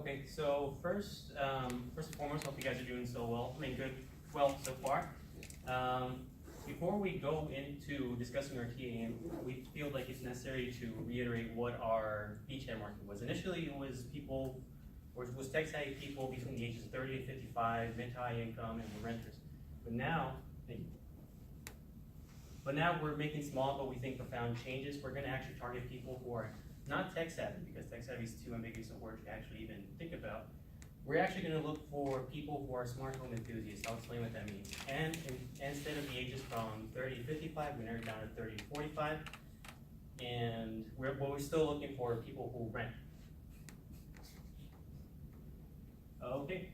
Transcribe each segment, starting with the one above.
Okay, so first and foremost, hope you guys are doing so well. I mean, well so far. Before we go into discussing our TAM, we feel like it's necessary to reiterate what our beachhead market was. Initially, it was tech-savvy people between the ages of 30 to 55, mid to high income, and the renters. But now we're making small, but we think profound changes. We're going to actually target people who are not tech-savvy, because tech-savvy is too ambiguous a word to actually even think about. We're actually going to look for people who are smart home enthusiasts. I'll explain what that means. And instead of the ages from 30 to 55, we narrowed down to 30 to 45. And we're still looking for people who rent. Okay.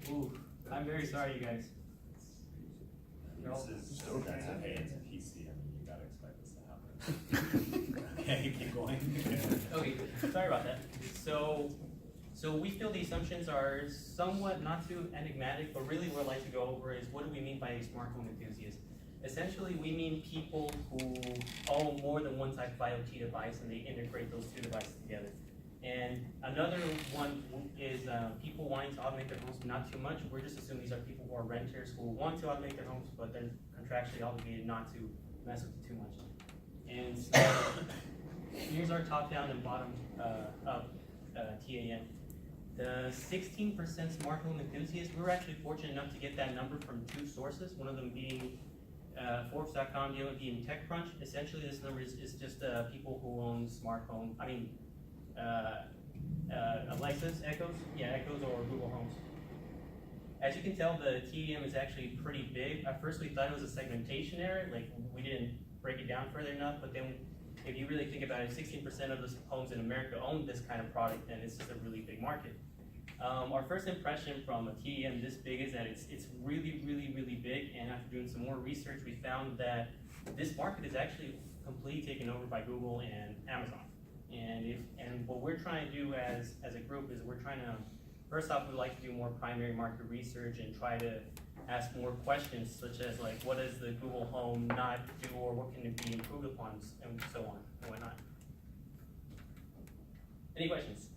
Ooh, I'm very sorry, you guys. This is so that's okay. It's a PC. I mean, you gotta expect this to happen. Okay, keep going. Okay, sorry about that. So we feel the assumptions are somewhat not too enigmatic, but really what I'd like to go over is what do we mean by a smart home enthusiast? Essentially, we mean people who own more than one type of IoT device and they integrate those two devices together. And another one is people wanting to automate their homes, not too much. We're just assuming these are people who are renters who want to automate their homes, but they're contractually obligated not to mess with it too much. And so here's our top-down and bottom-up TAM. The 16% smart home enthusiasts, we were actually fortunate enough to get that number from two sources, one of them being Forbes.com, the other being TechCrunch. Essentially, this number is just people who own smart home, Alexa's, Echoes or Google Homes. As you can tell, the TAM is actually pretty big. At first we thought it was a segmentation error, like we didn't break it down further enough, but then if you really think about it, 16% of the homes in America own this kind of product, and it's just a really big market. Our first impression from a TAM this big is that it's really, really, really big, and after doing some more research, we found that this market is actually completely taken over by Google and Amazon. And what we're trying to do as a group is we're trying to, first off, we'd like to do more primary market research and try to ask more questions, such as like, what does the Google Home not do, or what can it be improved upon, and so on and whatnot. Any questions?